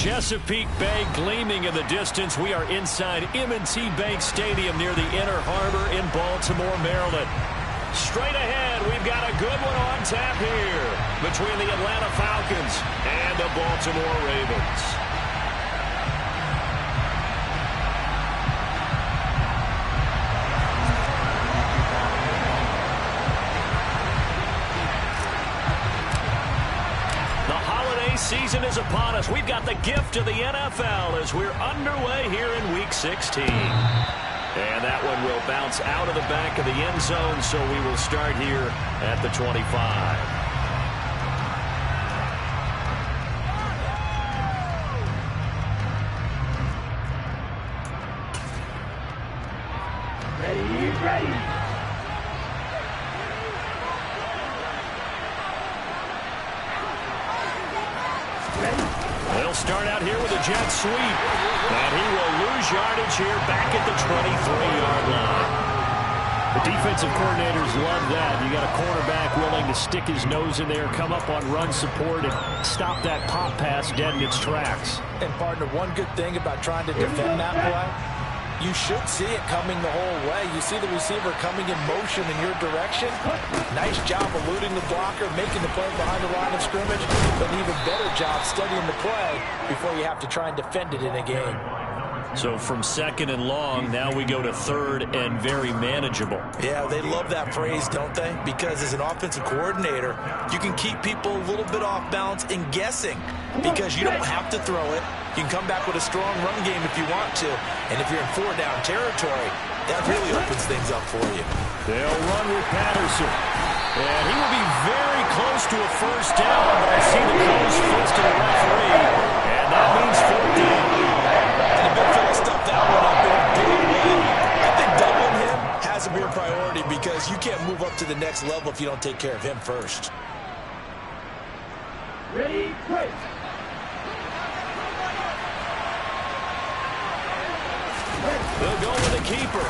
Chesapeake Bay gleaming in the distance. We are inside M&T Bank Stadium near the Inner Harbor in Baltimore, Maryland. Straight ahead, we've got a good one on tap here between the Atlanta Falcons and the Baltimore Ravens. Season is upon us. We've got the gift of the NFL as we're underway here in Week 16. And that one will bounce out of the back of the end zone, so we will start here at the 25. Ready. They'll start out here with a jet sweep. And he will lose yardage here back at the 23-yard line. The defensive coordinators love that. You got a quarterback willing to stick his nose in there, come up on run support, and stop that pop pass dead in its tracks. And, partner, one good thing about trying to defend that play, you should see it coming the whole way. You see the receiver coming in motion in your direction. Nice job eluding the blocker, making the play behind the line of scrimmage, but an even better job studying the play before you have to try and defend it in a game. So from second and long, now we go to third and very manageable. Yeah, they love that phrase, don't they? Because as an offensive coordinator, you can keep people a little bit off balance and guessing because you don't have to throw it. You can come back with a strong run game if you want to. And if you're in four-down territory, that really opens things up for you. They'll run with Patterson. And he will be very close to a first down, but I see the close fist to the referee. And that means fourth down. And the big fella stuffed that one up in a big way. I think doubling him has to be a priority because you can't move up to the next level if you don't take care of him first. Ready, break. They'll go with the keeper.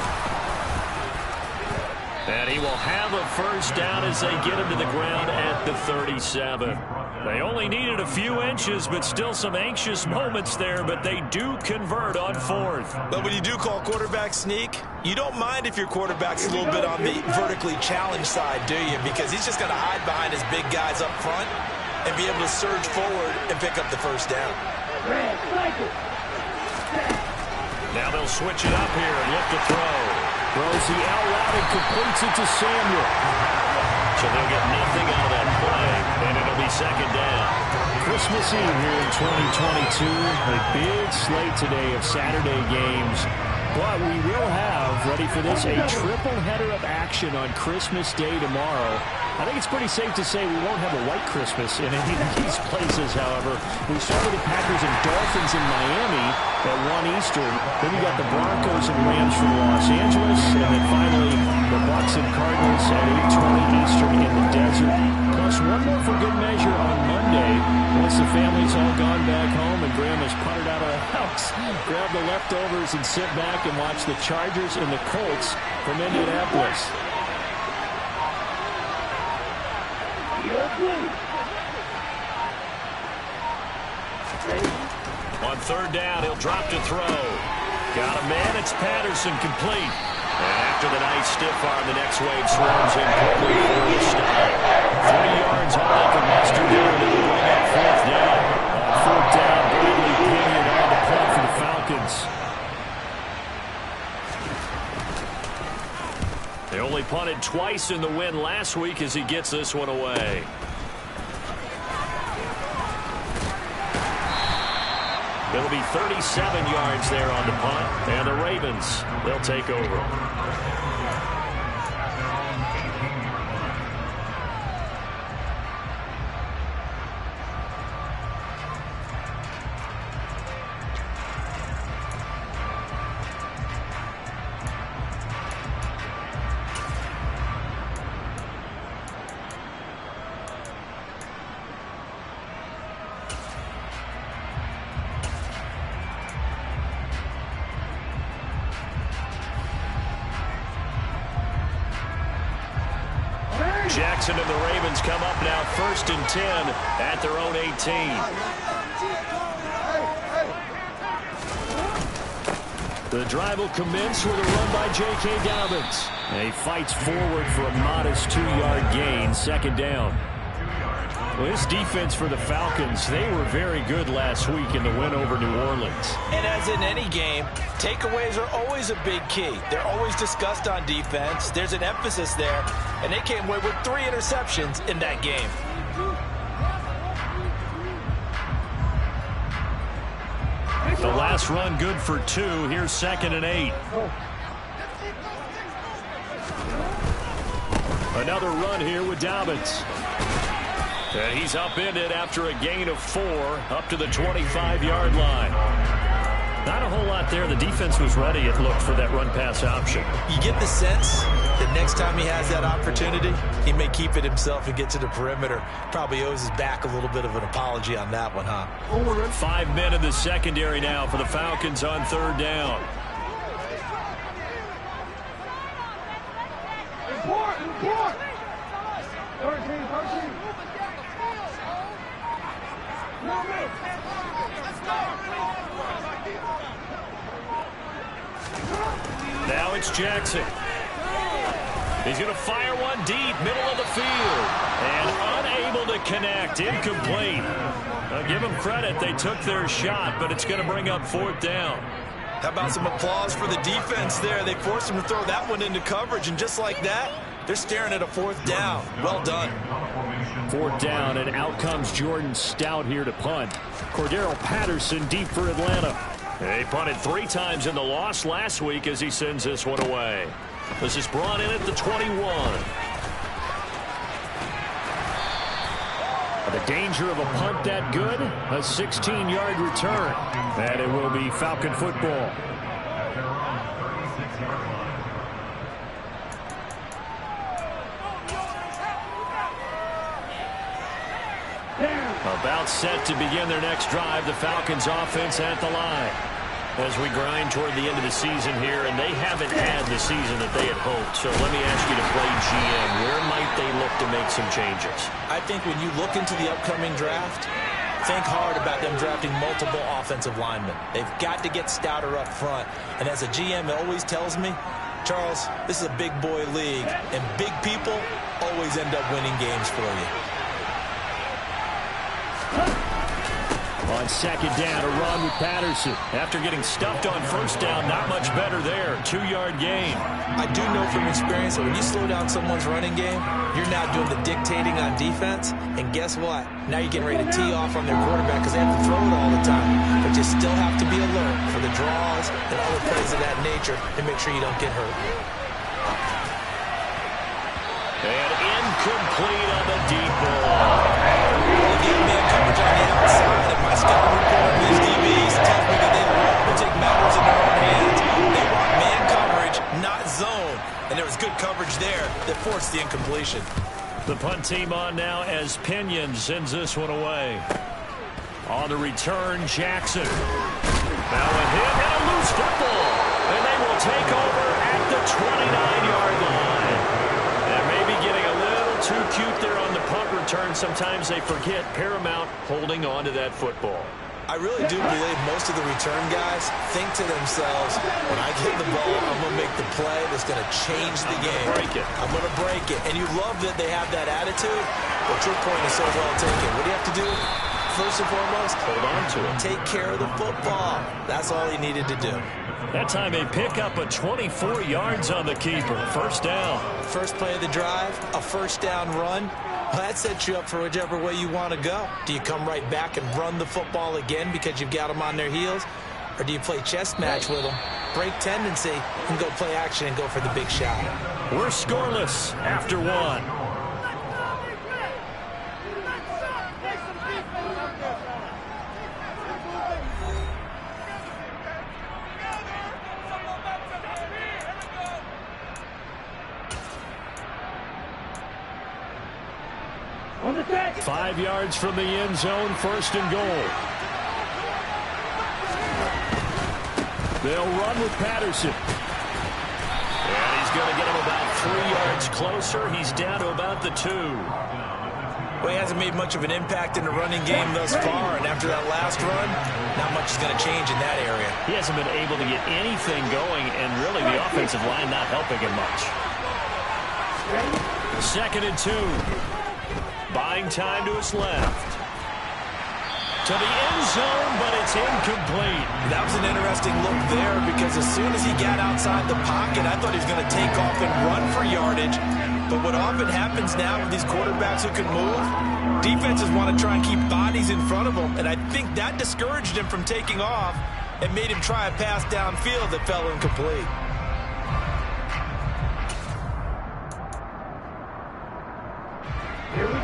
And he will have a first down as they get him to the ground at the 37. They only needed a few inches, but still some anxious moments there, but they do convert on fourth. But when you do call quarterback sneak, you don't mind if your quarterback's a little bit on the vertically challenged side, do you? Because he's just going to hide behind his big guys up front and be able to surge forward and pick up the first down. Now they'll switch it up here and look to throw. Throws the out route and completes it to Samuel. So they'll get nothing out of that play, and it'll be second down. Christmas Eve here in 2022. A big slate today of Saturday games. But we will have, ready for this, a triple header of action on Christmas Day tomorrow. I think it's pretty safe to say we won't have a white Christmas in any of these places, however. We start with the Packers and Dolphins in Miami at 1 Eastern. Then we got the Broncos and Rams from Los Angeles. And then finally, the Bucs and Cardinals at 8:20 Eastern in the desert. Plus one more for good measure on Monday. Once the family's all gone back home and Grandma's puttered out of the house, grab the leftovers and sit back and watch the Chargers and the Colts from Indianapolis. On third down, he'll drop to throw. Got a man, it's Patterson, complete. And after the nice stiff arm, the next wave swarms in quickly for the stop. 3 yards all they can muster here, and it'll bring up fourth down. On fourth down, Bradley Pinion on the punt for the Falcons. They only punted twice in the win last week as he gets this one away. It'll be 37 yards there on the punt, and the Ravens, they'll take over. Jackson and the Ravens come up now 1st and 10 at their own 18. The drive will commence with a run by J.K. Dobbins. And he fights forward for a modest 2-yard gain, second down. Well, this defense for the Falcons, they were very good last week in the win over New Orleans. And as in any game, takeaways are always a big key. They're always discussed on defense. There's an emphasis there, and they came away with 3 interceptions in that game. The last run good for 2. Here's 2nd and 8. Another run here with Dobbins. And he's upended after a gain of 4 up to the 25-yard line. Not a whole lot there. The defense was ready, it looked, for that run-pass option. You get the sense that next time he has that opportunity, he may keep it himself and get to the perimeter. Probably owes his back a little bit of an apology on that one, huh? 5 men in the secondary now for the Falcons on 3rd down. Import! 13. Now it's Jackson. He's going to fire one deep, middle of the field. And unable to connect, incomplete. I'll give them credit. They took their shot, but it's going to bring up 4th down. How about some applause for the defense there? They forced him to throw that one into coverage, and just like that, they're staring at a 4th down. Well done. 4th down, and out comes Jordan Stout here to punt. Cordero Patterson deep for Atlanta. He punted 3 times in the loss last week as he sends this one away. This is brought in at the 21. The danger of a punt that good, a 16-yard return. And it will be Falcon football. About set to begin their next drive, the Falcons offense at the line. As we grind toward the end of the season here, and they haven't had the season that they had hoped. So let me ask you to play GM. Where might they look to make some changes? I think when you look into the upcoming draft, think hard about them drafting multiple offensive linemen. They've got to get stouter up front. And as a GM, it always tells me, Charles, this is a big boy league, and big people always end up winning games for you. On 2nd down, a run with Patterson. After getting stuffed on 1st down, not much better there. 2-yard gain. I do know from experience that when you slow down someone's running game, you're now doing the dictating on defense. And guess what? Now you're getting ready to tee off on their quarterback because they have to throw it all the time. But you still have to be alert for the draws and other plays of that nature and make sure you don't get hurt. And incomplete on the deep ball. Get man coverage on the outside. And my scouting report on these DBs tells me that they love to take matters in their own hands. They want man coverage, not zone. And there was good coverage there that forced the incompletion. The punt team on now as Pinion sends this one away. On the return, Jackson. Now a hit and a loose football. And they will take over at the 29-yard line. And maybe getting a little too cute there on the punt return. Sometimes they forget Paramount holding on to that football. I really do believe most of the return guys think to themselves, when I get the ball, I'm going to make the play that's going to change the game. I'm going to break it. And you love that they have that attitude, but your point is so well taken. What do you have to do? First and foremost, hold on to it. Take care of the football. That's all he needed to do. That time they pick up a 24 yards on the keeper. 1st down. First play of the drive, a 1st down run. Well, that sets you up for whichever way you want to go. Do you come right back and run the football again because you've got them on their heels? Or do you play chess match with them, break tendency, and go play action and go for the big shot? We're scoreless after 1. On the deck. 5 yards from the end zone, 1st and goal. They'll run with Patterson. And he's going to get him about 3 yards closer. He's down to about the 2. Well, he hasn't made much of an impact in the running game thus far, and after that last run, not much is going to change in that area. He hasn't been able to get anything going, and really the offensive line not helping him much. 2nd and 2. Buying time to his left. To the end zone, but it's incomplete. That was an interesting look there because as soon as he got outside the pocket, I thought he was going to take off and run for yardage. But what often happens now with these quarterbacks who can move, defenses want to try and keep bodies in front of them, and I think that discouraged him from taking off and made him try a pass downfield that fell incomplete.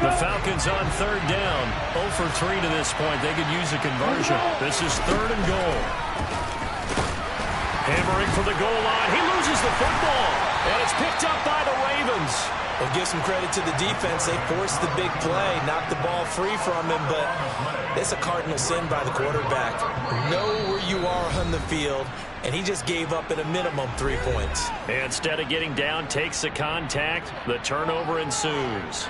The Falcons on 3rd down. 0 for 3 to this point. They could use a conversion. This is 3rd and goal. Hammering for the goal line. He loses the football. And it's picked up by the Ravens. Well, give some credit to the defense. They forced the big play, knocked the ball free from him, but it's a cardinal sin by the quarterback. Know where you are on the field, and he just gave up at a minimum 3 points. And instead of getting down, takes the contact. The turnover ensues.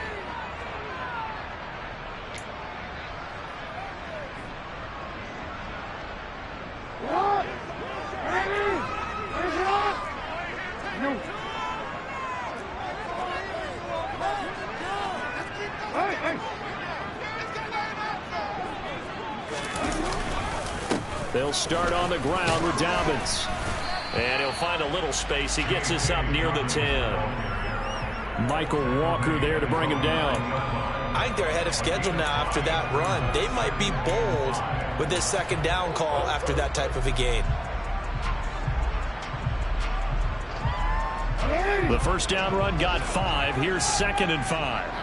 They'll start on the ground with Dobbins. And he'll find a little space. He gets us up near the 10. Michael Walker there to bring him down. I think they're ahead of schedule now after that run. They might be bold with this 2nd down call after that type of a gain. The 1st down run got 5. Here's 2nd and 5.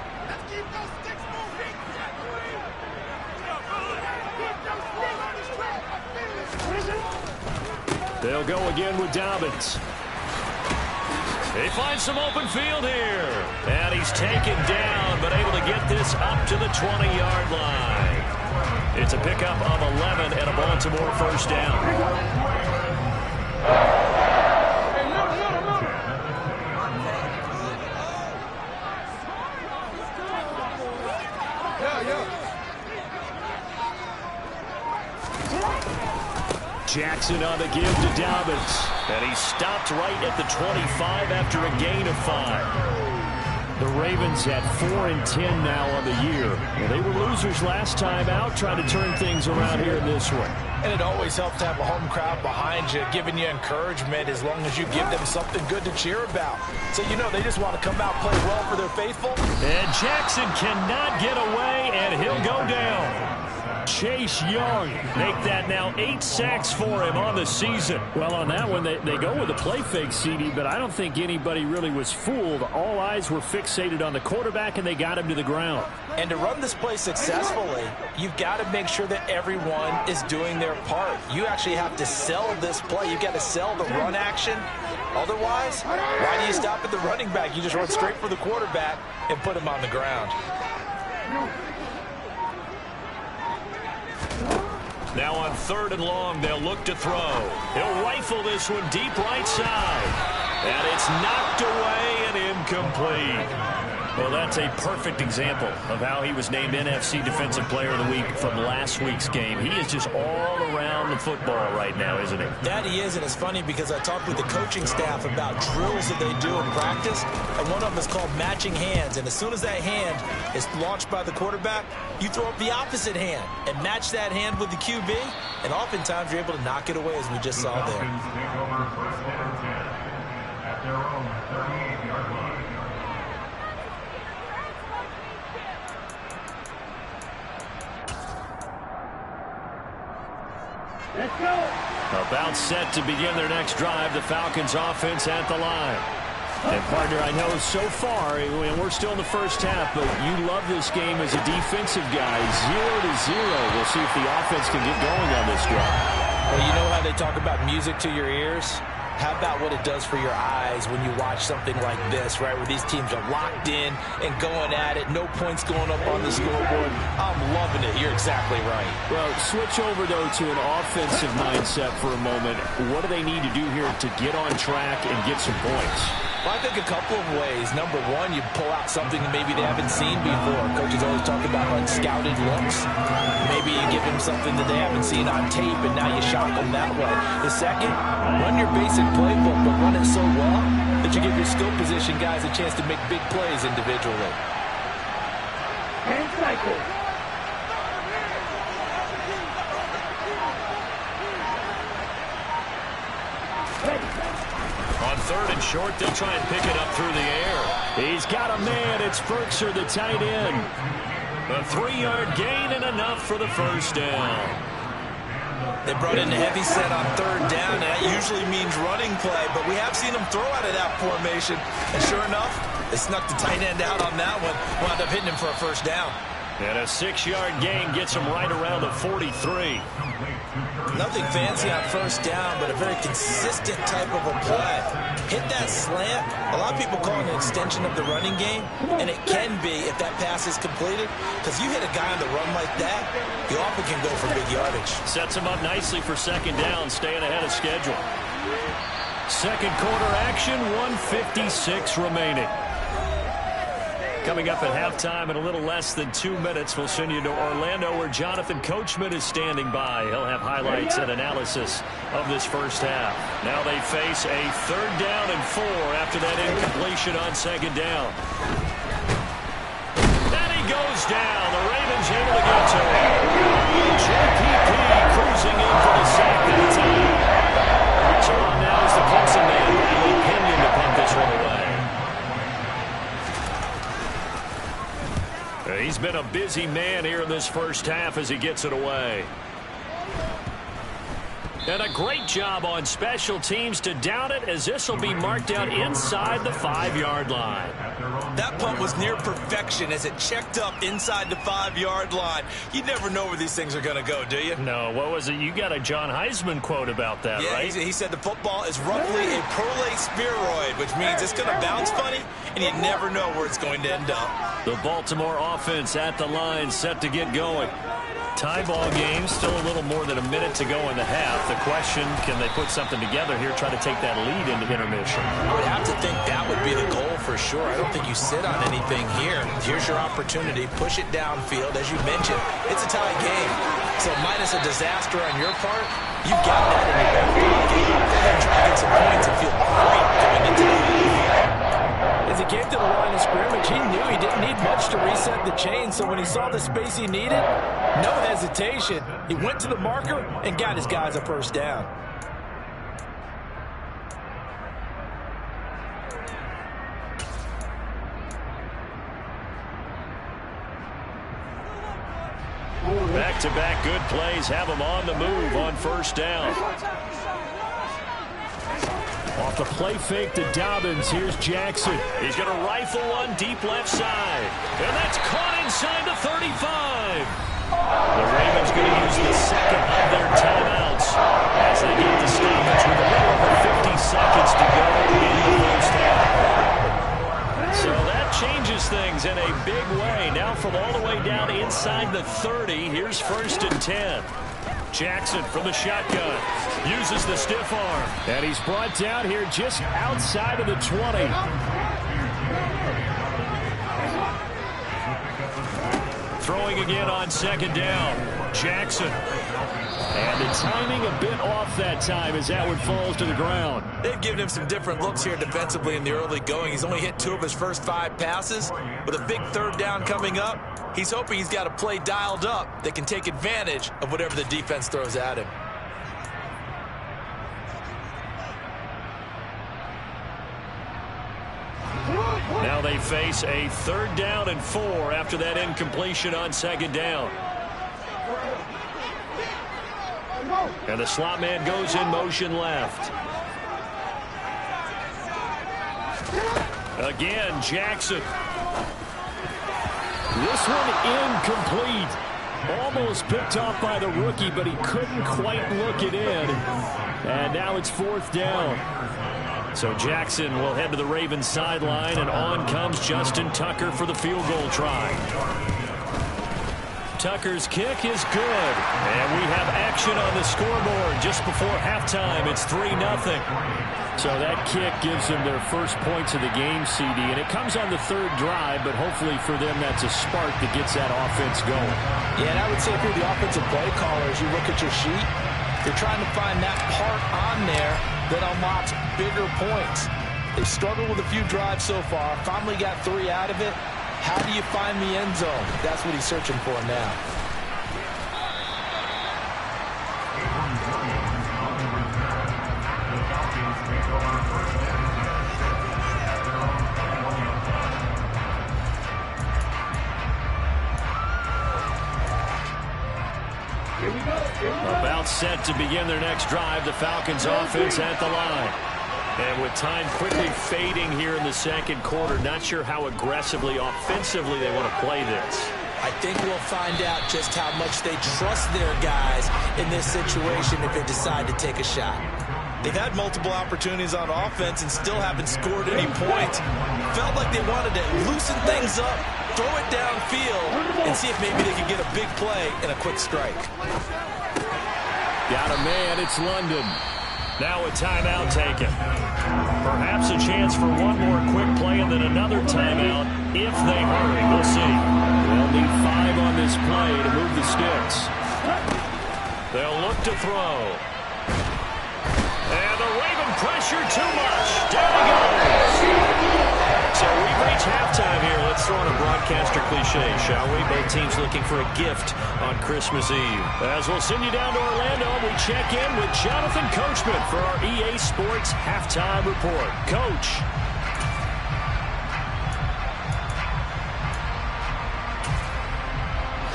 They'll go again with Dobbins. They find some open field here. And he's taken down, but able to get this up to the 20-yard line. It's a pickup of 11 and a Baltimore 1st down. Jackson on the give to Dobbins. And he stopped right at the 25 after a gain of 5. The Ravens at 4-10 now on the year. Well, they were losers last time out, trying to turn things around here in this one. And it always helps to have a home crowd behind you, giving you encouragement as long as you give them something good to cheer about. So, you know, they just want to come out, play well for their faithful. And Jackson cannot get away, and he'll go down. Chase Young make that now 8 sacks for him on the season. Well, on that one, they go with a play fake, CD, but I don't think anybody really was fooled. All eyes were fixated on the quarterback, and they got him to the ground. And to run this play successfully, you've got to make sure that everyone is doing their part. You actually have to sell this play. You've got to sell the run action. Otherwise, why do you stop at the running back? You just run straight for the quarterback and put him on the ground. Now on 3rd and long, they'll look to throw. He'll rifle this one deep right side. And it's knocked away and incomplete. Well, that's a perfect example of how he was named NFC Defensive Player of the Week from last week's game. He is just all around the football right now, isn't he? That he is, and it's funny because I talked with the coaching staff about drills that they do in practice, and one of them is called matching hands. And as soon as that hand is launched by the quarterback, you throw up the opposite hand and match that hand with the QB, and oftentimes you're able to knock it away, as we just saw there. Let's go. About set to begin their next drive, the Falcons offense at the line. And, partner, I know so far, and we're still in the first half, but you love this game as a defensive guy. 0-0. We'll see if the offense can get going on this drive. Well, you know how they talk about music to your ears? How about what it does for your eyes when you watch something like this, right, where these teams are locked in and going at it, no points going up on the scoreboard? I'm loving it. You're exactly right. Well, switch over, though, to an offensive mindset for a moment. What do they need to do here to get on track and get some points? Well, I think a couple of ways. Number one, you pull out something maybe they haven't seen before. Coaches always talk unscouted looks. Maybe you give him something that they haven't seen on tape, and now you shock them that way. The second, run your basic playbook, but run it so well that you give your skill position guys a chance to make big plays individually. And cycle. On third and short, they'll try and pick it up through the air. He's got a man. It's Ferkser, the tight end. A 3-yard gain and enough for the first down. They brought in a heavy set on third down, and that usually means running play, but we have seen them throw out of that formation. And sure enough, they snuck the tight end out on that one, wound up hitting him for a first down. And a 6-yard gain gets him right around the 43. Nothing fancy on first down, but a very consistent type of a play. Hit that slant. A lot of people call it an extension of the running game, and it can be if that pass is completed, because you hit a guy on the run like that, you often can go for big yardage. Sets him up nicely for second down, staying ahead of schedule. Second quarter action, 1:56 remaining. Coming up at halftime in a little less than 2 minutes, we'll send you to Orlando where Jonathan Coachman is standing by. He'll have highlights and analysis of this first half. Now they face a 3rd down and 4 after that incompletion on second down. And he goes down. The Ravens able to get to him. JPP cruising in for the sack that time. So on now is the Clemson man, Bradley Pinion, to punt this one away. He's been a busy man here in this first half as he gets it away. And a great job on special teams to down it, as this will be marked out inside the 5-yard line. That punt was near perfection as it checked up inside the 5-yard line. You never know where these things are going to go, do you? No, what was it? You got a John Heisman quote about that, yeah, right? He said the football is roughly a prolate spheroid, which means it's going to bounce funny, and you never know where it's going to end up. The Baltimore offense at the line, set to get going. Tie ball game, still a little more than a minute to go in the half. The question, can they put something together here, try to take that lead into intermission? I would have to think that would be the goal for sure. I don't think you sit on anything here. Here's your opportunity. Push it downfield. As you mentioned, it's a tie game. So minus a disaster on your part, you've got that in your back pocket. Go ahead and try to get some points and feel great going into the half. As he came to the line of scrimmage, he knew he didn't need much to reset the chain, so when he saw the space he needed, no hesitation. He went to the marker and got his guys a first down. Back-to-back good plays have him on the move on first down. Off the play fake to Dobbins. Here's Jackson. He's going to rifle one deep left side. And that's caught inside the 35. The Ravens going to use the second of their timeouts as they get the stoppage with a little over 50 seconds to go in the first half. So that changes things in a big way. Now from all the way down inside the 30, here's 1st and 10. Jackson from the shotgun uses the stiff arm, and he's brought down here just outside of the 20. Throwing again on second down. Jackson. And the timing a bit off that time as that one falls to the ground. They've given him some different looks here defensively in the early going. He's only hit 2 of his first 5 passes. With a big 3rd down coming up, he's hoping he's got a play dialed up that can take advantage of whatever the defense throws at him. Now they face a 3rd down and 4 after that incompletion on second down. And the slot man goes in motion left. Again, Jackson. This one incomplete. Almost picked off by the rookie, but he couldn't quite look it in. And now it's 4th down. So Jackson will head to the Ravens sideline, and on comes Justin Tucker for the field goal try. Tucker's kick is good. And we have action on the scoreboard just before halftime. It's 3-0. So that kick gives them their first points of the game, CD. And it comes on the third drive, but hopefully for them that's a spark that gets that offense going. Yeah, and I would say if you're the offensive play caller, as you look at your sheet, you're trying to find that part on there that unlocks bigger points. They've struggled with a few drives so far. Finally got 3 out of it. How do you find the end zone? That's what he's searching for now. About set to begin their next drive, the Falcons offense at the line. And with time quickly fading here in the second quarter, not sure how aggressively, offensively they want to play this. I think we'll find out just how much they trust their guys in this situation if they decide to take a shot. They've had multiple opportunities on offense and still haven't scored any points. Felt like they wanted to loosen things up, throw it downfield, and see if maybe they could get a big play and a quick strike. Got a man, it's London. Now a timeout taken. Perhaps a chance for one more quick play and then another timeout if they hurry. We'll see. They'll need 5 on this play to move the sticks. They'll look to throw. And the Raven pressure too much. Down he goes. So we've reached halftime here. Let's throw in a broadcaster cliche, shall we? Both teams looking for a gift on Christmas Eve. As we'll send you down to Orlando, we check in with Jonathan Coachman for our EA Sports Halftime Report. Coach.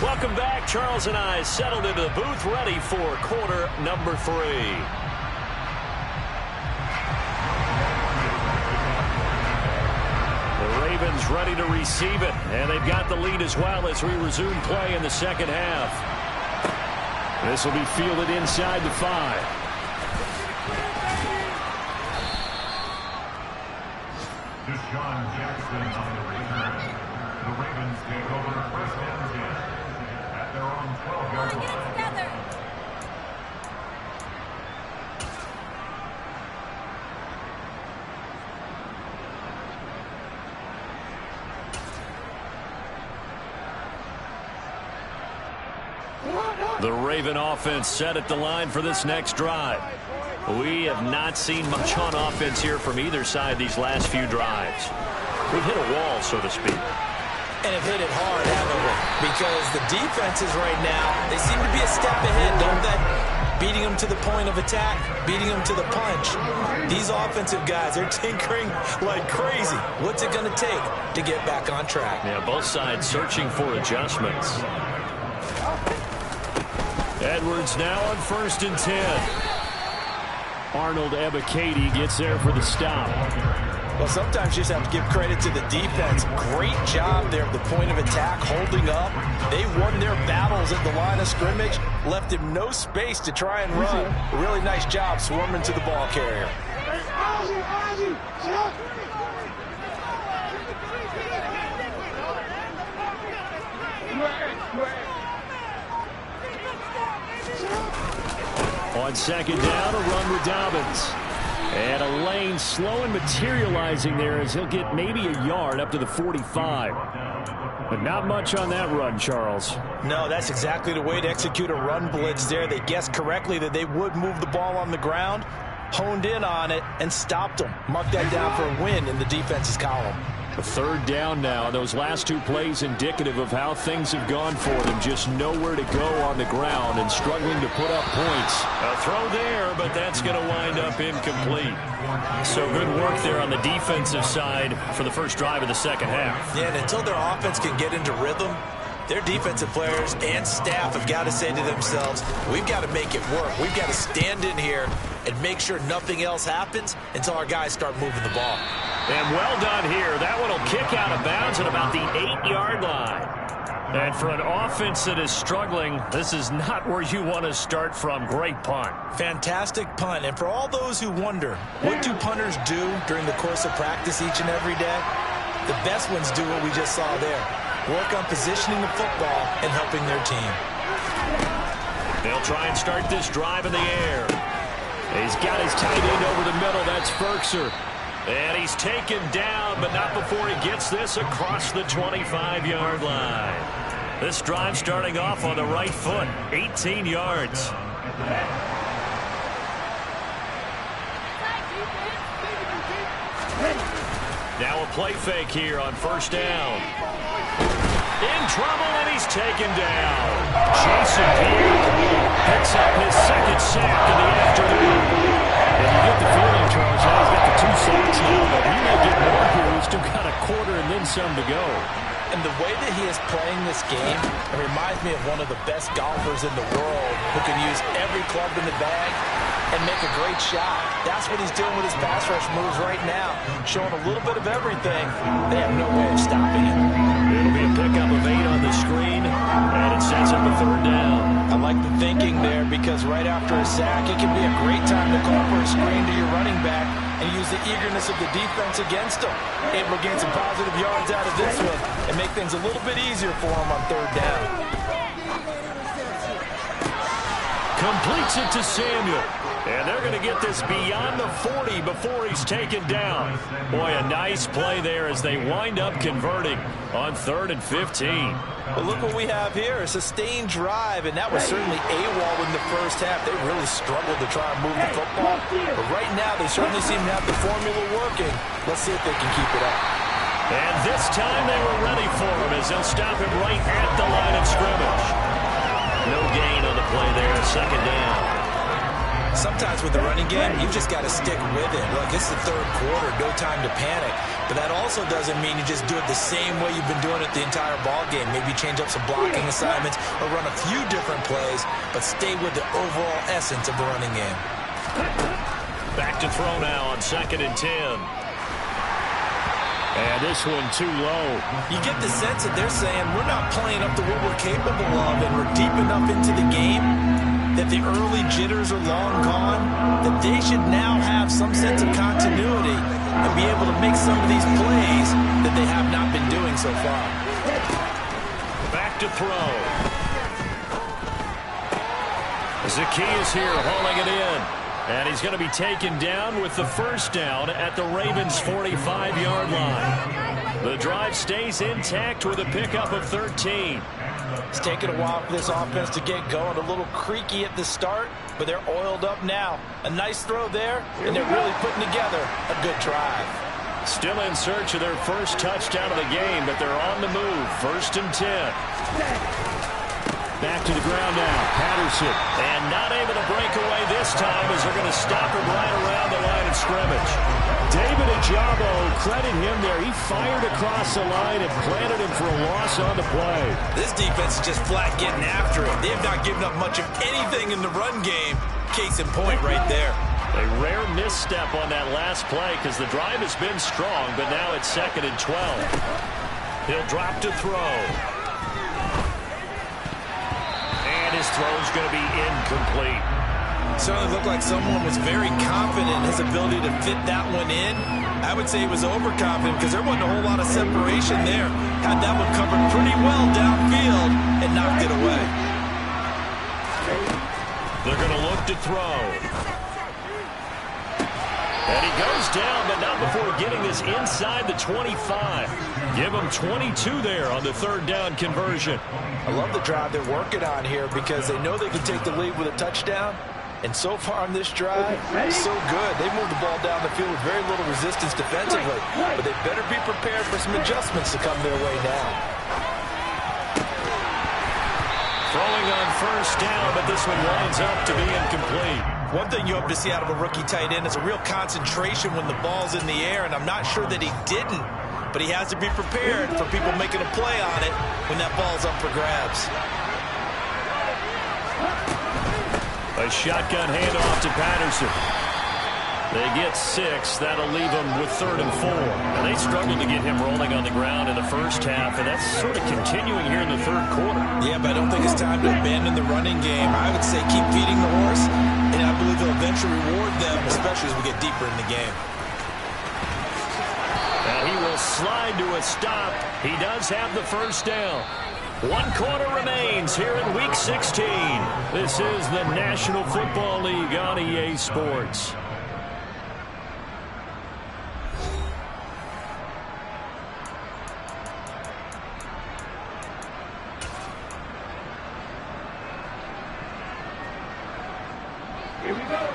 Welcome back. Charles and I settled into the booth ready for quarter number 3. Ravens ready to receive it, and they've got the lead as well as we resume play in the second half. This will be fielded inside the 5. Deshaun Jackson on the return. The Ravens take over first and 10 at their own 12-yard line. The Raven offense set at the line for this next drive. We have not seen much on offense here from either side these last few drives. We've hit a wall, so to speak. And have hit it hard, haven't we? Because the defenses right now, they seem to be a step ahead, don't they? Beating them to the point of attack, beating them to the punch. These offensive guys, they're tinkering like crazy. What's it going to take to get back on track? Yeah, both sides searching for adjustments. Edwards now on 1st and 10. Arnold Ebiketie gets there for the stop. Well, sometimes you just have to give credit to the defense. Great job there at the point of attack, holding up. They won their battles at the line of scrimmage, left him no space to try and run. Really nice job swarming to the ball carrier. On second down, a run with Dobbins. And a lane slow and materializing there as he'll get maybe a yard up to the 45. But not much on that run, Charles. No, that's exactly the way to execute a run blitz there. They guessed correctly that they would move the ball on the ground, honed in on it, and stopped them. Mark that down for a win in the defense's column. A 3rd down now. Those last 2 plays indicative of how things have gone for them. Just nowhere to go on the ground and struggling to put up points. A throw there, but that's going to wind up incomplete. So good work there on the defensive side for the first drive of the second half. Yeah, and until their offense can get into rhythm, their defensive players and staff have got to say to themselves, we've got to make it work. We've got to stand in here and make sure nothing else happens until our guys start moving the ball. And well done here. That one will kick out of bounds at about the 8-yard line. And for an offense that is struggling, this is not where you want to start from. Great punt. Fantastic punt. And for all those who wonder, what do punters do during the course of practice each and every day? The best ones do what we just saw there. work on positioning the football and helping their team. They'll try and start this drive in the air. He's got his tight end over the middle. That's Ferkser. And he's taken down, but not before he gets this across the 25-yard line. This drive starting off on the right foot, 18 yards. Now a play fake here on first down. In trouble, and he's taken down. Jason Pierre picks up his second sack of the afternoon. And you get the feeling, Charles, now he's got the 2 sacks now, but he may get more here. He's still got a quarter and then some to go. And the way that he is playing this game, it reminds me of one of the best golfers in the world who can use every club in the bag and make a great shot. That's what he's doing with his pass rush moves right now, showing a little bit of everything. They have no way of stopping him. It'll be a pickup of 8 on the screen, and it sets up a third down. I like the thinking there because right after a sack, it can be a great time to call for a screen to your running back and use the eagerness of the defense against him. Able to gain some positive yards out of this one and make things a little bit easier for him on third down. Completes it to Samuel. And they're going to get this beyond the 40 before he's taken down. Boy, a nice play there as they wind up converting on 3rd and 15. But look what we have here, a sustained drive, and that was certainly AWOL in the first half. They really struggled to try and move the football. But right now, they certainly seem to have the formula working. Let's see if they can keep it up. And this time they were ready for him as they'll stop him right at the line of scrimmage. No gain on the play there, second down. Sometimes with the running game, you've just got to stick with it. Look, it's the third quarter, no time to panic. But that also doesn't mean you just do it the same way you've been doing it the entire ball game. Maybe change up some blocking assignments or run a few different plays, but stay with the overall essence of the running game. Back to throw now on 2nd and 10. And this one too low. You get the sense that they're saying we're not playing up to what we're capable of and we're deep enough into the game that the early jitters are long gone, that they should now have some sense of continuity and be able to make some of these plays that they have not been doing so far. Back to throw. Zacchaeus here hauling it in. And he's going to be taken down with the first down at the Ravens' 45-yard line. The drive stays intact with a pickup of 13. It's taken a while for this offense to get going. A little creaky at the start, but they're oiled up now. A nice throw there, and they're really putting together a good drive. Still in search of their first touchdown of the game, but they're on the move. 1st and 10. Back to the ground now. Patterson. And not able to break away this time as they're going to stop him right around the line of scrimmage. David Ajabo, credit him there. He fired across the line and planted him for a loss on the play. This defense is just flat getting after him. They have not given up much of anything in the run game. Case in point right there. A rare misstep on that last play because the drive has been strong, but now it's 2nd and 12. He'll drop to throw. His throw's going to be incomplete. Certainly looked like someone was very confident in his ability to fit that one in. I would say he was overconfident because there wasn't a whole lot of separation there. Had that one covered pretty well downfield and knocked it away. They're going to look to throw. And he goes down, but not before getting this inside the 25. Give him 22 there on the 3rd down conversion. I love the drive they're working on here because they know they can take the lead with a touchdown. And so far on this drive, so good. They moved the ball down the field with very little resistance defensively. But they better be prepared for some adjustments to come their way now. Throwing on 1st down, but this one winds up to be incomplete. One thing you hope to see out of a rookie tight end is a real concentration when the ball's in the air, and I'm not sure that he didn't. But he has to be prepared for people making a play on it when that ball's up for grabs. A shotgun handoff to Patterson. They get 6. That'll leave them with 3rd and 4. And they struggled to get him rolling on the ground in the first half, and that's sort of continuing here in the 3rd quarter. Yeah, but I don't think it's time to abandon the running game. I would say keep feeding the horse, and I believe he'll eventually reward them, especially as we get deeper in the game. Now he will slide to a stop. He does have the first down. 1 quarter remains here in Week 16. This is the National Football League on EA Sports.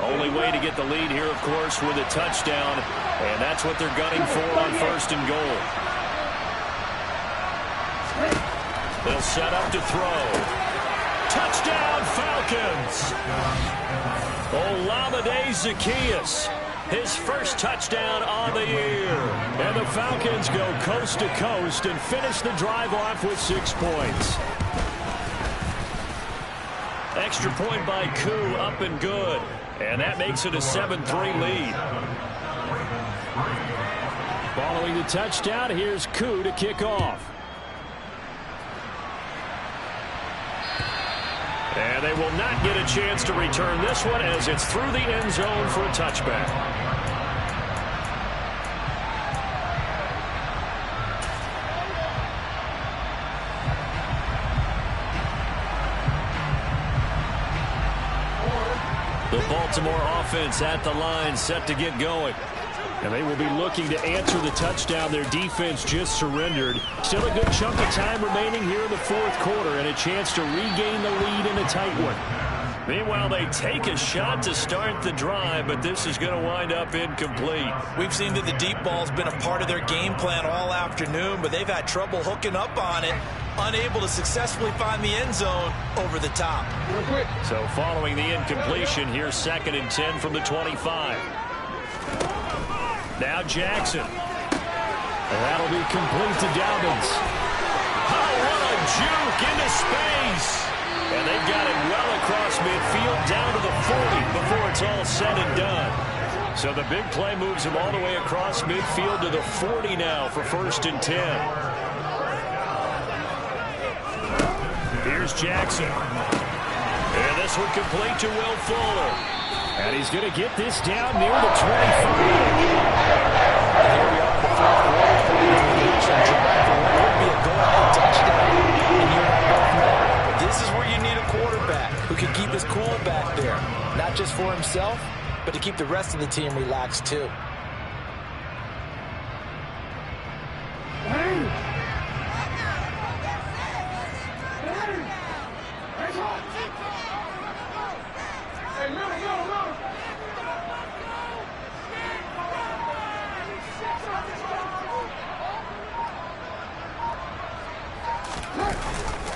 Only way to get the lead here, of course, with a touchdown, and that's what they're gunning for on 1st and goal. They'll set up to throw. Touchdown, Falcons! Olamide Zaccheaus, his first touchdown on the year. And the Falcons go coast to coast and finish the drive off with 6 points. Extra point by Koo, up and good. And that makes it a 7-3 lead. Following the touchdown, here's Koo to kick off. And they will not get a chance to return this one as it's through the end zone for a touchback. The Baltimore offense at the line, set to get going. And they will be looking to answer the touchdown their defense just surrendered. Still a good chunk of time remaining here in the 4th quarter and a chance to regain the lead in a tight one. Meanwhile, they take a shot to start the drive, but this is going to wind up incomplete. We've seen that the deep ball's been a part of their game plan all afternoon, but they've had trouble hooking up on it, unable to successfully find the end zone over the top. So following the incompletion, here's 2nd and 10 from the 25. Now Jackson. And that'll be complete to Dobbins. Oh, what a juke into space. And they've got it well across midfield down to the 40 before it's all said and done. So the big play moves him all the way across midfield to the 40 now for 1st and 10. Here's Jackson. And this one complete to Will Fuller. And he's going to get this down near the 25. And here we are in the 4th quarter. It'll be a go-ahead touchdown. And you're not going there. This is where you need a quarterback who can keep his cool back there. Not just for himself, but to keep the rest of the team relaxed too.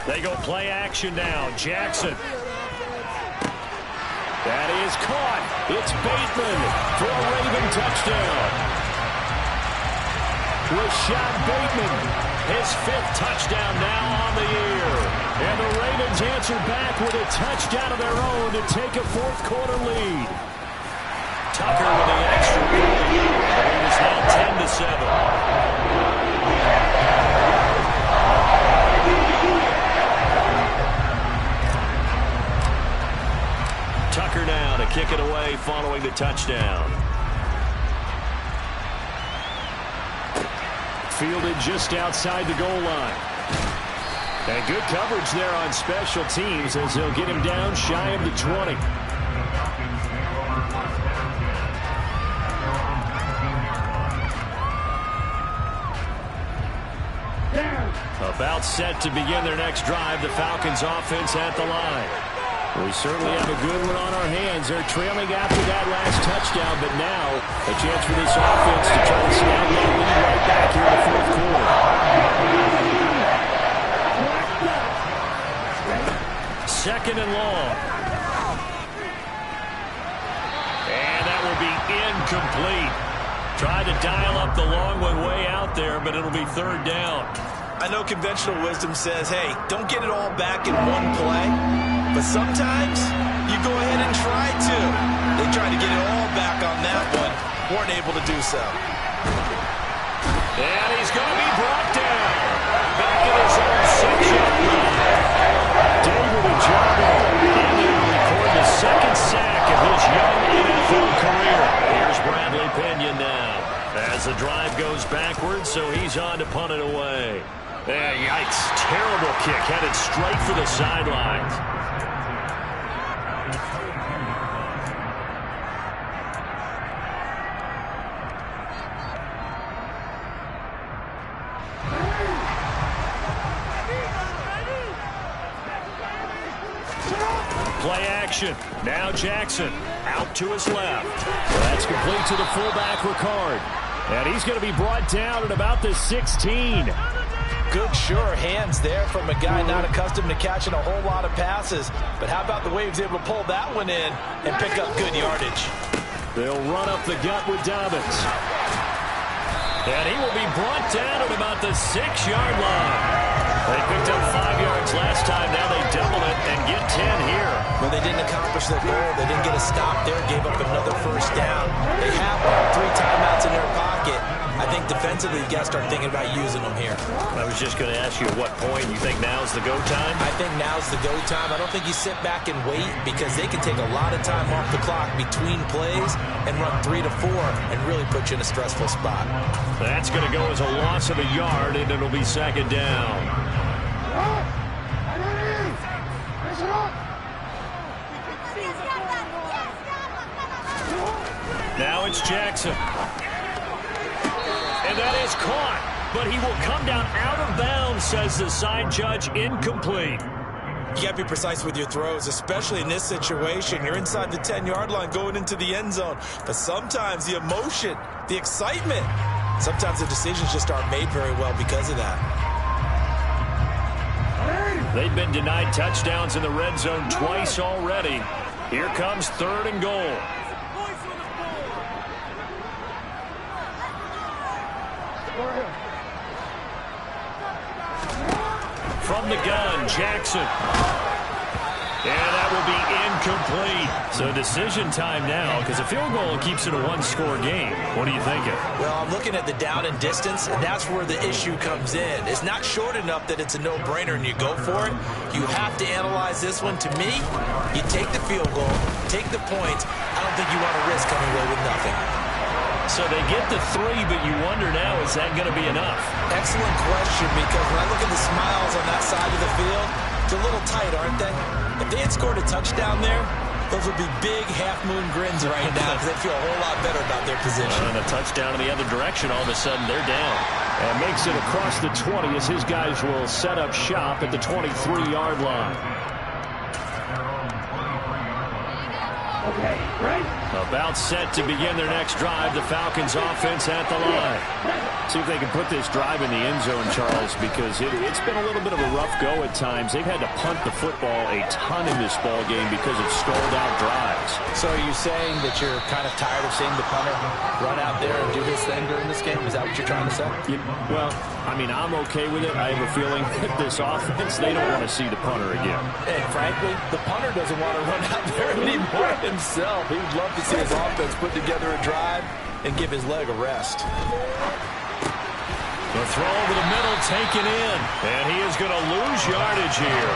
They go play action now. Jackson. That is caught. It's Bateman for a Raven touchdown. Rashad Bateman, his 5th touchdown now on the year. And the Ravens answer back with a touchdown of their own to take a 4th quarter lead. Tucker with the extra point. The lead is now 10-7. Tucker now to kick it away following the touchdown. Fielded just outside the goal line. And good coverage there on special teams as they'll get him down shy of the 20. About set to begin their next drive, the Falcons offense at the line. We certainly have a good one on our hands. They're trailing after that last touchdown, but now a chance for this offense to try to snag that lead right back here in the 4th quarter. 2nd and long. And that will be incomplete. Tried to dial up the long one way out there, but it'll be 3rd down. I know conventional wisdom says, hey, don't get it all back in one play. But sometimes you go ahead and try to. They tried to get it all back on that one. Weren't able to do so. And he's going to be brought down. Back in his own section. David Ojabo. And he will record the 2nd sack of his young NFL career. Here's Bradley Pinion now. As the drive goes backwards, so he's on to punt it away. Yikes. Terrible kick. Headed straight for the sidelines. Play action. Now Jackson out to his left. That's complete to the fullback, Ricard. And he's going to be brought down at about the 16. Good, sure hands there from a guy not accustomed to catching a whole lot of passes. But how about the way he was able to pull that one in and pick up good yardage? They'll run up the gut with Dobbins. And he will be brought down at about the 6-yard line. They picked up 5 yards last time. Now they double it and get 10 here. Well, they didn't accomplish their goal. They didn't get a stop there. Gave up another first down. They have 3 timeouts in their pocket. I think defensively, you got to start thinking about using them here. I was just going to ask you at what point you think now's the go time? I think now's the go time. I don't think you sit back and wait because they can take a lot of time off the clock between plays and run 3 to 4 and really put you in a stressful spot. That's going to go as a loss of a yard, and it'll be second down. Now it's Jackson. And that is caught, but he will come down out of bounds, says the side judge. Incomplete. You got to be precise with your throws, especially in this situation. You're inside the 10-yard line going into the end zone. But sometimes the emotion, the excitement, sometimes the decisions just aren't made very well because of that. They've been denied touchdowns in the red zone twice already. Here comes 3rd and goal. From the gun, Jackson. And that will be incomplete. So decision time now, because a field goal keeps it a 1-score game. What are you thinking? Well, I'm looking at the down and distance, and that's where the issue comes in. It's not short enough that it's a no-brainer and you go for it. You have to analyze this one. To me, you take the field goal, take the points. I don't think you want to risk coming away with nothing. So they get the 3, but you wonder now, is that going to be enough? Excellent question, because when I look at the smiles on that side of the field, it's a little tight, aren't they? If they had scored a touchdown there, those would be big half-moon grins right now because they feel a whole lot better about their position. And a touchdown in the other direction, all of a sudden they're down. And makes it across the 20 as his guys will set up shop at the 23-yard line. Okay, right. About set to begin their next drive. The Falcons offense at the line. See if they can put this drive in the end zone, Charles, because it's been a little bit of a rough go at times. They've had to punt the football a ton in this ball game because of stalled out drives. So are you saying that you're kind of tired of seeing the punter run out there and do his thing during this game? Is that what you're trying to say? Yeah, well, I mean, I'm okay with it. I have a feeling that this offense, they don't want to see the punter again. And frankly, the punter doesn't want to run out there anymore himself. He would love to see his offense put together a drive and give his leg a rest. The throw over the middle taken in, and he is going to lose yardage here.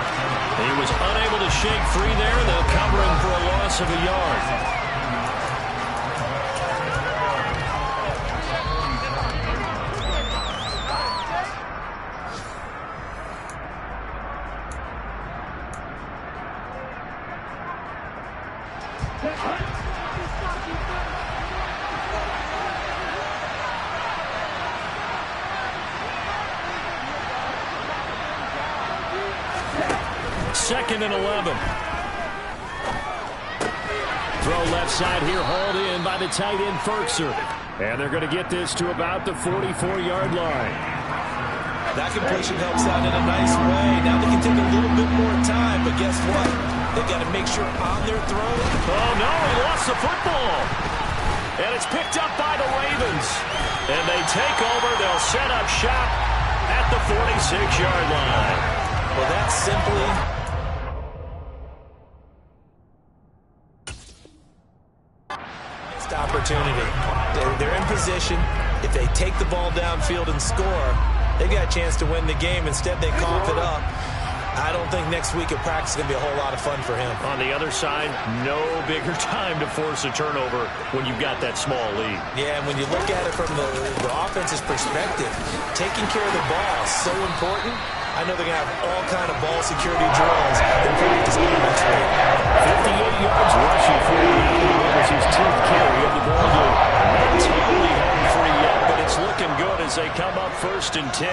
He was unable to shake free there. They'll cover him for a loss of a yard. Second and 11. Throw left side here, hauled in by the tight end, Ferkser. And they're going to get this to about the 44-yard line. That completion helps out in a nice way. Now they can take a little bit more time, but guess what? They've got to make sure on their throw. Oh, no, he lost the football. And it's picked up by the Ravens. And they take over. They'll set up shop at the 46-yard line. Well, that's simply opportunity. They're in position. If they take the ball downfield and score, they got a chance to win the game. Instead, they cough it up. I don't think next week at practice is going to be a whole lot of fun for him. On the other side, no bigger time to force a turnover when you've got that small lead. Yeah, and when you look at it from the offense's perspective, taking care of the ball is so important. I know they're going to have all kind of ball security drills in practice next week. 58 yards rushing for him. That was his 10th carry of the ball game. Not totally home free yet, but it's looking good as they come up 1st and 10.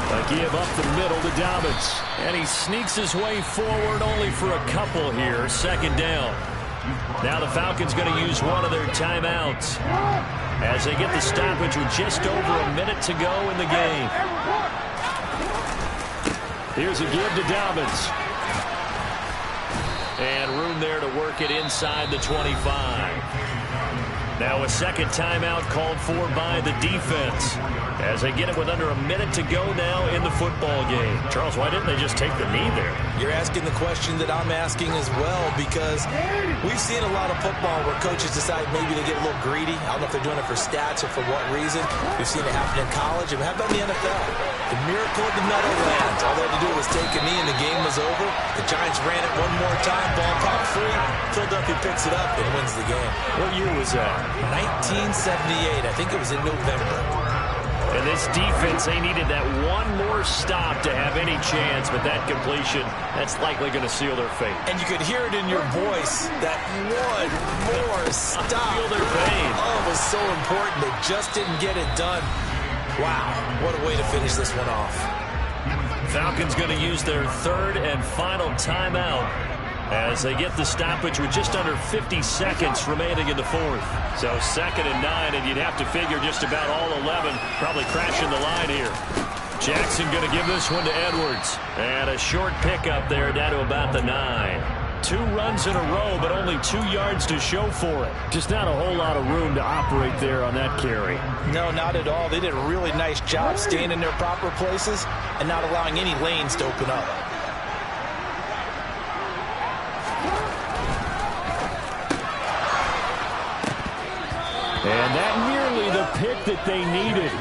A give up the middle to Dobbins. And he sneaks his way forward only for a couple here. 2nd down. Now the Falcons going to use one of their timeouts as they get the stoppage with just over a minute to go in the game. Here's a give to Dobbins. And room there to work it inside the 25. Now a 2nd timeout called for by the defense as they get it with under a minute to go now in the football game. Charles, why didn't they just take the knee there? You're asking the question that I'm asking as well, because we've seen a lot of football where coaches decide maybe they get a little greedy. I don't know if they're doing it for stats or for what reason. We've seen it happen in college. And how about in the NFL? The miracle of the Meadowlands. All they had to do was take a knee and the game was over. The Giants ran it one more time. Ball caught free. Philadelphia picks it up and wins the game. What year was that? 1978. I think it was in November. And this defense, they needed that one more stop to have any chance, but that completion, that's likely going to seal their fate. And you could hear it in your voice, that one more stop. Feel their pain. Oh, it was so important. They just didn't get it done. Wow, what a way to finish this one off. Falcons going to use their 3rd and final timeout as they get the stoppage with just under 50 seconds remaining in the 4th. So 2nd and 9, and you'd have to figure just about all 11 probably crashing the line here. Jackson going to give this one to Edwards. And a short pickup there down to about the 9. 2 runs in a row, but only 2 yards to show for it. Just not a whole lot of room to operate there on that carry. No, not at all. They did a really nice job staying in their proper places and not allowing any lanes to open up. And that nearly the pick that they needed.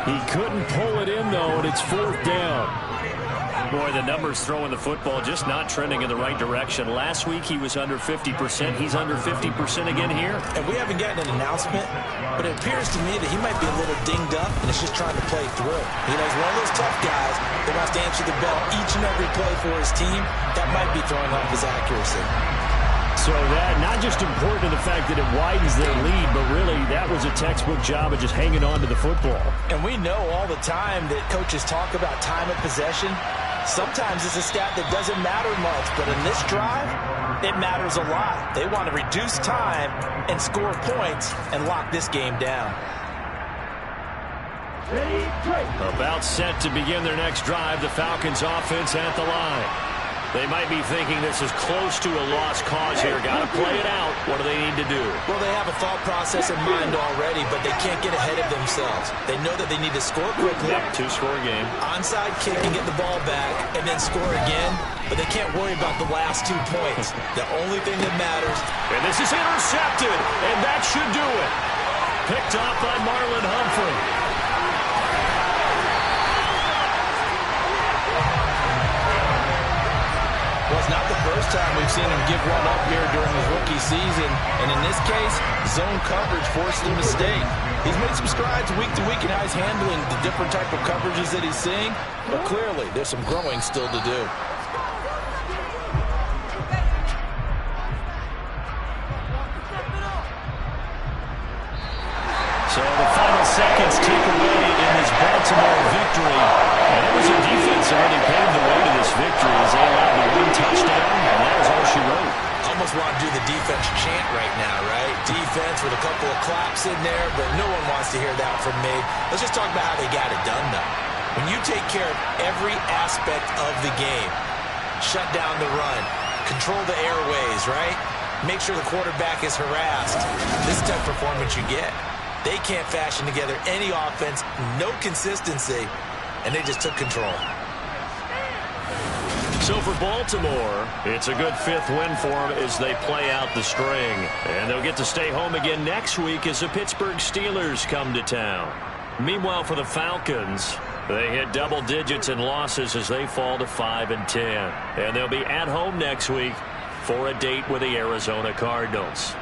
He couldn't pull it in, though, and it's 4th down. Boy, the numbers throwing the football just not trending in the right direction. Last week he was under 50%. He's under 50% again here. And we haven't gotten an announcement, but it appears to me that he might be a little dinged up and is just trying to play through. You know, he's one of those tough guys that wants to answer the bell each and every play for his team. That might be throwing off his accuracy. So that, not just important to the fact that it widens their lead, but really that was a textbook job of just hanging on to the football. And we know all the time that coaches talk about time of possession. Sometimes it's a stat that doesn't matter much, but in this drive, it matters a lot. They want to reduce time and score points and lock this game down. About set to begin their next drive, the Falcons offense at the line. They might be thinking this is close to a lost cause here. Got to play it out. What do they need to do? Well, they have a thought process in mind already, but they can't get ahead of themselves. They know that they need to score quickly. Yep, 2-score game. Onside kick and get the ball back, and then score again. But they can't worry about the last 2 points. The only thing that matters. And this is intercepted, and that should do it. Picked off by Marlon Humphrey. Well, it's not the first time we've seen him give one up here during his rookie season. And in this case, zone coverage forced a mistake. He's made some strides week to week in how he's handling the different type of coverages that he's seeing. But clearly, there's some growing still to do. So the final seconds tick away in this Baltimore victory. And it was a defense that really paved the way to this victory as they allowed the 1 touchdown, and that was all she wrote. Almost want to do the defense chant right now, right? Defense with a couple of claps in there, but no one wants to hear that from me. Let's just talk about how they got it done, though. When you take care of every aspect of the game, shut down the run, control the airways, right? Make sure the quarterback is harassed. This type of performance you get. They can't fashion together any offense, no consistency, and they just took control. So for Baltimore, it's a good 5th win for them as they play out the string. And they'll get to stay home again next week as the Pittsburgh Steelers come to town. Meanwhile, for the Falcons, They hit double digits in losses as they fall to 5-10. And they'll be at home next week for a date with the Arizona Cardinals.